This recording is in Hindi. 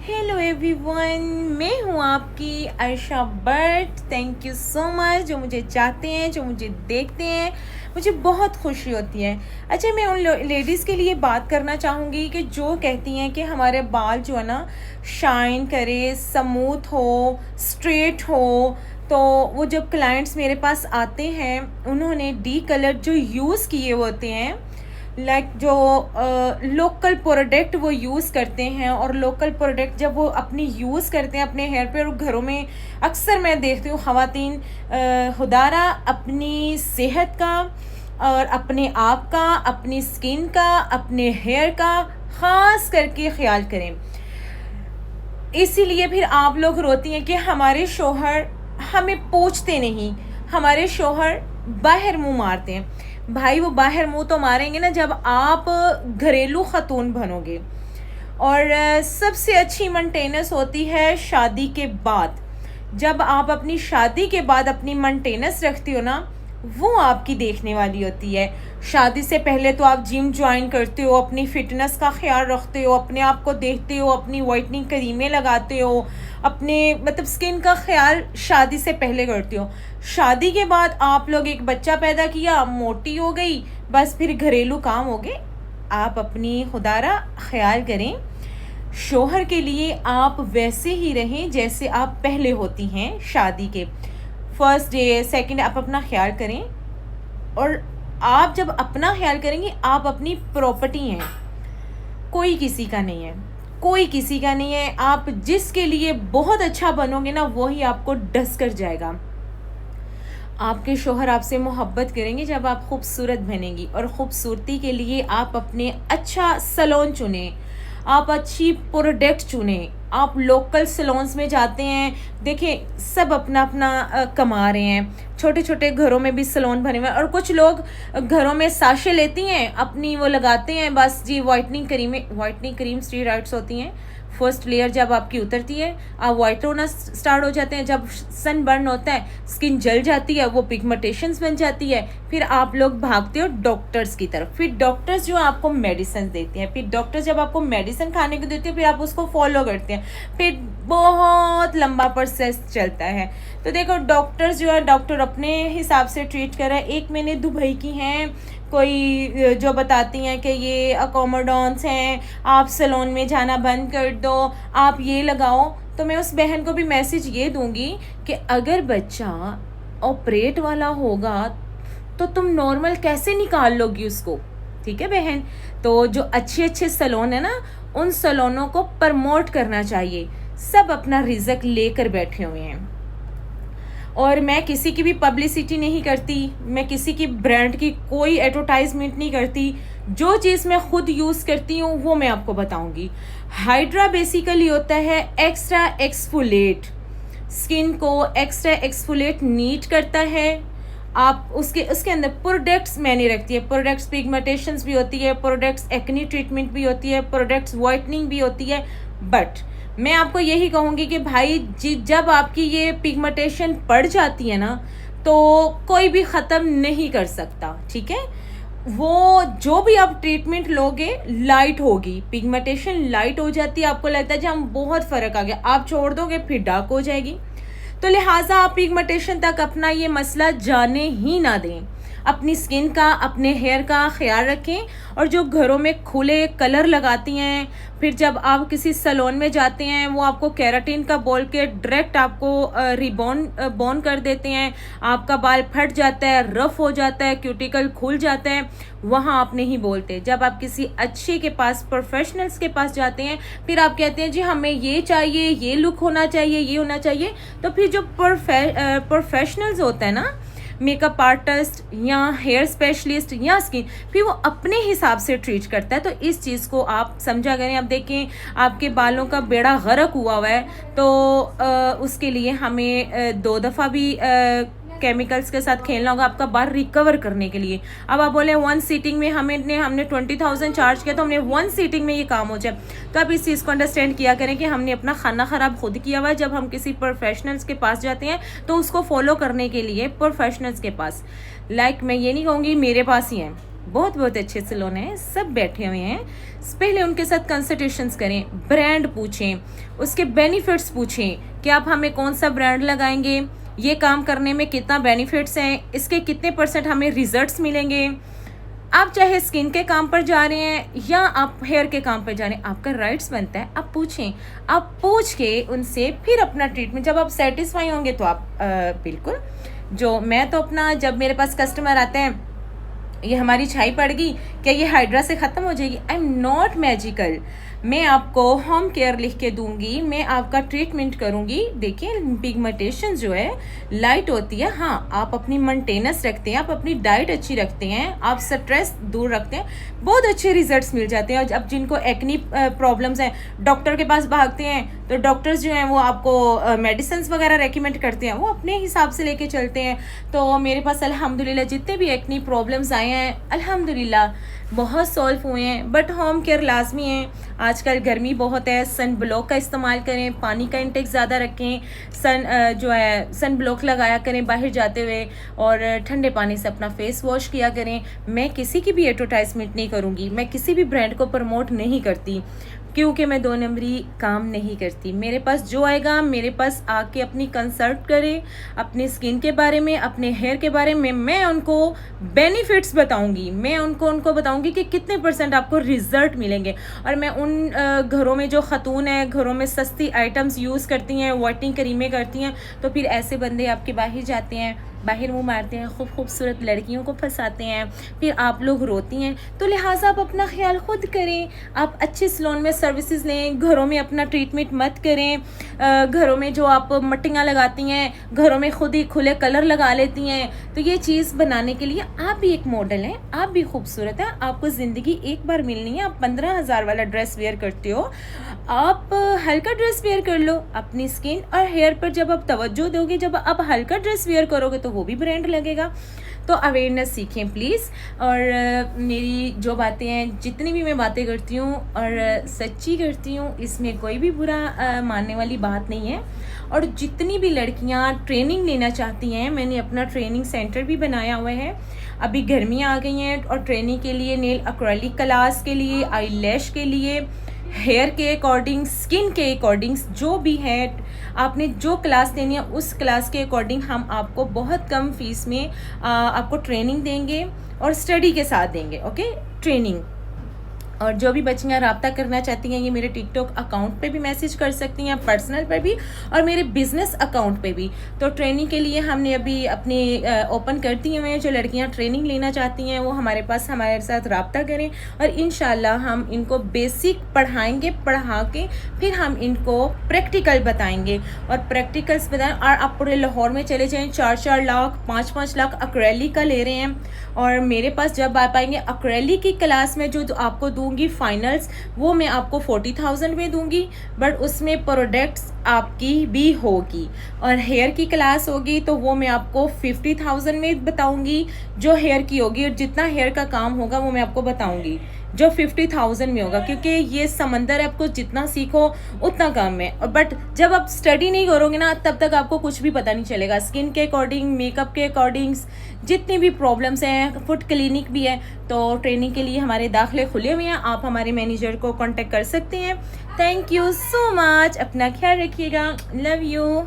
हेलो एवरीवन, मैं हूँ आपकी Arsha Butt. Thank you so much जो मुझे चाहते हैं, जो मुझे देखते हैं, मुझे बहुत खुशी होती है। अच्छा, मैं उन लेडीज़ के लिए बात करना चाहूँगी कि जो कहती हैं कि हमारे बाल जो है ना शाइन करे, स्मूथ हो, स्ट्रेट हो। तो वो जब क्लाइंट्स मेरे पास आते हैं, उन्होंने डी कलर जो यूज़ किए होते हैं, जो लोकल प्रोडक्ट वो यूज़ करते हैं, और लोकल प्रोडक्ट जब वो अपनी यूज़ करते हैं अपने हेयर पे, और घरों में अक्सर मैं देखती हूँ ख़वातीन खुदारा अपनी सेहत का और अपने आप का, अपनी स्किन का, अपने हेयर का ख़ास करके ख्याल करें। इसीलिए फिर आप लोग रोती हैं कि हमारे शोहर हमें पूछते नहीं, हमारे शोहर बाहर मुंह मारते हैं। भाई, वो बाहर मुंह तो मारेंगे ना जब आप घरेलू खतून बनोगे। और सबसे अच्छी मेंटेनेंस होती है शादी के बाद। जब आप अपनी शादी के बाद अपनी मेंटेनेंस रखती हो ना, वो आपकी देखने वाली होती है। शादी से पहले तो आप जिम ज्वाइन करते हो, अपनी फ़िटनेस का ख्याल रखते हो, अपने आप को देखते हो, अपनी वाइटनिंग क्रीमें लगाते हो, अपने स्किन का ख्याल शादी से पहले करते हो। शादी के बाद आप लोग एक बच्चा पैदा किया, मोटी हो गई, बस फिर घरेलू काम हो गए। आप अपनी खुदारा ख्याल करें। शोहर के लिए आप वैसे ही रहें जैसे आप पहले होती हैं। शादी के फर्स्ट डे, सेकंड, आप अपना ख्याल करें। और आप जब अपना ख्याल करेंगे, आप अपनी प्रॉपर्टी हैं, कोई किसी का नहीं है, कोई किसी का नहीं है। आप जिसके लिए बहुत अच्छा बनोगे ना, वही आपको डस कर जाएगा। आपके शोहर आपसे मोहब्बत करेंगे जब आप खूबसूरत बनेंगी, और ख़ूबसूरती के लिए आप अपने अच्छा सैलून चुनें, आप अच्छी प्रोडक्ट चुनें। आप लोकल सैलून्स में जाते हैं, देखें सब अपना अपना कमा रहे हैं। छोटे छोटे घरों में भी सैलून बने हुए हैं, और कुछ लोग घरों में साशे लेती हैं, अपनी वो लगाते हैं, बस जी वाइटनिंग क्रीम स्टेरॉइड्स होती हैं। फर्स्ट लेयर जब आपकी उतरती है, आप वाइट होना स्टार्ट हो जाते हैं। जब सन बर्न होता है, स्किन जल जाती है, वो पिगमेंटेशंस बन जाती है। फिर आप लोग भागते हो डॉक्टर्स की तरफ। फिर डॉक्टर्स जो आपको मेडिसिन देते हैं, फिर डॉक्टर जब आपको मेडिसिन खाने को देते हैं, फिर आप उसको फॉलो करते हैं। फिर बहुत लंबा प्रोसेस चलता है। तो देखो, डॉक्टर्स जो है, डॉक्टर अपने हिसाब से ट्रीट कर रहा है। एक मैंने दुबई की हैं कोई जो बताती हैं कि ये अकोमोडॉन्स हैं, आप सैलून में जाना बंद कर दो, आप ये लगाओ। तो मैं उस बहन को भी मैसेज ये दूंगी कि अगर बच्चा ऑपरेट वाला होगा तो तुम नॉर्मल कैसे निकाल लोगी उसको? ठीक है बहन। तो जो अच्छे अच्छे सैलून है ना, उन सैलूनों को प्रमोट करना चाहिए। सब अपना रिज़्क लेकर बैठे हुए हैं, और मैं किसी की भी पब्लिसिटी नहीं करती, मैं किसी की ब्रांड की कोई एडवर्टाइजमेंट नहीं करती। जो चीज़ मैं खुद यूज़ करती हूँ वो मैं आपको बताऊँगी। हाइड्रा बेसिकली होता है एक्स्ट्रा एक्सफोलेट, स्किन को एक्स्ट्रा एक्सफोलेट नीट करता है। आप उसके अंदर प्रोडक्ट्स मैंने रखती है, प्रोडक्ट्स पिगमेंटेशंस भी होती है, प्रोडक्ट्स एक्ने ट्रीटमेंट भी होती है, प्रोडक्ट्स वाइटनिंग भी होती है। बट मैं आपको यही कहूँगी कि भाई जब आपकी ये पिगमेंटेशन पड़ जाती है ना, तो कोई भी ख़त्म नहीं कर सकता। ठीक है, वो जो भी आप ट्रीटमेंट लोगे लाइट होगी, पिगमेंटेशन लाइट हो जाती है। आपको लगता है कि हम बहुत फ़र्क आ गया, आप छोड़ दोगे फिर डार्क हो जाएगी। तो लिहाजा आप पिगमेंटेशन तक अपना ये मसला जाने ही ना दें। अपनी स्किन का, अपने हेयर का ख्याल रखें। और जो घरों में खुले कलर लगाती हैं, फिर जब आप किसी सैलून में जाते हैं, वो आपको केराटिन का बोल के डायरेक्ट आपको बोन कर देते हैं। आपका बाल फट जाता है, रफ हो जाता है, क्यूटिकल खुल जाता है। वहाँ आप नहीं बोलते। जब आप किसी अच्छे के पास, प्रोफेशनल्स के पास जाते हैं, फिर आप कहते हैं जी हमें ये चाहिए, ये लुक होना चाहिए, ये होना चाहिए। तो फिर जो प्रोफेशनल्स होता है ना, मेकअप आर्टिस्ट या हेयर स्पेशलिस्ट या स्किन, फिर वो अपने हिसाब से ट्रीट करता है। तो इस चीज़ को आप समझा करें। अब देखें, आपके बालों का बेड़ा गर्क हुआ है, तो उसके लिए हमें 2 दफ़ा भी केमिकल्स के साथ खेलना होगा आपका बाल रिकवर करने के लिए। अब आप बोले 1 सीटिंग में हमने 20,000 चार्ज किया, तो हमने 1 सीटिंग में ये काम हो जाए। तो आप इस चीज़ को अंडरस्टैंड किया करें कि हमने अपना खाना ख़राब खुद किया हुआ है। जब हम किसी प्रोफेशनल्स के पास जाते हैं, तो उसको फॉलो करने के लिए प्रोफेशनल्स के पास, मैं ये नहीं कहूँगी मेरे पास ही हैं, बहुत बहुत अच्छे सैलून हैं, सब बैठे हुए हैं। पहले उनके साथ कंसल्टेशंस करें, ब्रांड पूछें, उसके बेनिफिट्स पूछें कि आप हमें कौन सा ब्रांड लगाएंगे, ये काम करने में कितना बेनिफिट्स हैं, इसके कितने % हमें रिजल्ट्स मिलेंगे। आप चाहे स्किन के काम पर जा रहे हैं या आप हेयर के काम पर जा रहे हैं, आपका राइट्स बनता है, आप पूछें। आप पूछ के उनसे फिर अपना ट्रीटमेंट, जब आप सेटिस्फाई होंगे तो आप बिल्कुल, जो मैं तो अपना, जब मेरे पास कस्टमर आते हैं, ये हमारी छाई पड़ गई, क्या ये हाइड्रा से ख़त्म हो जाएगी? I am not magical. मैं आपको होम केयर लिख के दूंगी, मैं आपका ट्रीटमेंट करूंगी। देखिए पिगमेंटेशन जो है लाइट होती है, हाँ आप अपनी मेंटेनेंस रखते हैं, आप अपनी डाइट अच्छी रखते हैं, आप स्ट्रेस दूर रखते हैं, बहुत अच्छे रिजल्ट्स मिल जाते हैं। और अब जिनको एक्नी प्रॉब्लम्स हैं, डॉक्टर के पास भागते हैं, तो डॉक्टर्स जो हैं वो आपको मेडिसिन वगैरह रेकमेंड करते हैं, वो अपने हिसाब से लेके चलते हैं। तो मेरे पास अल्हम्दुलिल्लाह जितने भी एक्नी प्रॉब्लम्स आए हैं अल्हम्दुलिल्लाह बहुत सॉल्व हुए हैं। बट होम केयर लाजमी है, आजकल गर्मी बहुत है, सन ब्लॉक का इस्तेमाल करें, पानी का इंटेक ज़्यादा रखें, जो है सन ब्लॉक लगाया करें बाहर जाते हुए, और ठंडे पानी से अपना फेस वॉश किया करें। मैं किसी की भी एडवर्टाइजमेंट नहीं करूँगी, मैं किसी भी ब्रांड को प्रमोट नहीं करती, क्योंकि मैं 2 नंबरी काम नहीं करती। मेरे पास जो आएगा, मेरे पास आके अपनी कंसल्ट करें, अपनी स्किन के बारे में, अपने हेयर के बारे में, मैं उनको बेनिफिट्स बताऊंगी, मैं उनको बताऊंगी कि कितने % आपको रिजल्ट मिलेंगे। और मैं उन घरों में जो खतून है, घरों में सस्ती आइटम्स यूज़ करती हैं, वाइटनिंग क्रीमें करती हैं, तो फिर ऐसे बंदे आपके बाहर जाते हैं, बाहर मुंह मारते हैं, खूबसूरत लड़कियों को फंसाते हैं, फिर आप लोग रोती हैं। तो लिहाजा आप अपना ख्याल खुद करें, आप अच्छे सैलून में सर्विसेज लें, घरों में अपना ट्रीटमेंट मत करें। घरों में जो आप मट्टियाँ लगाती हैं, घरों में खुद ही खुले कलर लगा लेती हैं, तो ये चीज़ बनाने के लिए आप भी एक मॉडल हैं, आप भी खूबसूरत हैं, आपको ज़िंदगी एक बार मिलनी है। आप 15,000 वाला ड्रेस वेयर करते हो, आप हल्का ड्रेस वेयर कर लो। अपनी स्किन और हेयर पर जब आप तवज्जो दोगे, जब आप हल्का ड्रेस वेयर करोगे तो वो भी ब्रांड लगेगा। तो अवेयरनेस सीखें प्लीज़। और मेरी जो बातें हैं, जितनी भी मैं बातें करती हूँ और सच्ची करती हूँ, इसमें कोई भी बुरा मानने वाली बात नहीं है। और जितनी भी लड़कियाँ ट्रेनिंग लेना चाहती हैं, मैंने अपना ट्रेनिंग सेंटर भी बनाया हुआ है। अभी गर्मियाँ आ गई हैं और ट्रेनिंग के लिए, नेल एक्रेलिक क्लास के लिए, आई लैश के लिए, हेयर के अकॉर्डिंग, स्किन के अकॉर्डिंग, जो भी है आपने जो क्लास देनी है उस क्लास के अकॉर्डिंग हम आपको बहुत कम फीस में आपको ट्रेनिंग देंगे और स्टडी के साथ देंगे। Okay, training. और जो भी बच्चियाँ रब्ता करना चाहती हैं, ये मेरे टिकटॉक अकाउंट पे भी मैसेज कर सकती हैं, पर्सनल पर भी और मेरे बिज़नेस अकाउंट पे भी। तो ट्रेनिंग के लिए हमने अभी अपने ओपन कर दिए हुए हैं। जो लड़कियाँ ट्रेनिंग लेना चाहती हैं वो हमारे पास, हमारे साथ रब्ता करें और इंशाल्लाह हम इनको बेसिक पढ़ाएंगे, पढ़ा के फिर हम इनको प्रैक्टिकल बताएंगे। और प्रैक्टिकल्स बताएं, और आप पूरे लाहौर में चले जाएँ, 4-4 लाख 5-5 लाख एक्रेलिक का ले रहे हैं। और मेरे पास जब आ पाएंगे, एक्रेलिक की क्लास में जो आपको दूंगी फाइनल्स, वो मैं आपको 40,000 में दूंगी, बट उसमें प्रोडक्ट्स आपकी भी होगी। और हेयर की क्लास होगी तो वो मैं आपको 50,000 में बताऊंगी, जो हेयर की होगी, और जितना हेयर का काम होगा वो मैं आपको बताऊंगी जो 50,000 में होगा। क्योंकि ये समंदर है, आपको जितना सीखो उतना कम है। और बट जब आप स्टडी नहीं करोगे ना, तब तक आपको कुछ भी पता नहीं चलेगा। स्किन के अकॉर्डिंग, मेकअप के अकॉर्डिंग, जितनी भी प्रॉब्लम्स हैं, फुट क्लिनिक भी है। तो ट्रेनिंग के लिए हमारे दाखिले खुले हुए हैं, आप हमारे मैनेजर को कांटेक्ट कर सकते हैं। थैंक यू सो मच, अपना ख्याल रखिएगा, लव यू।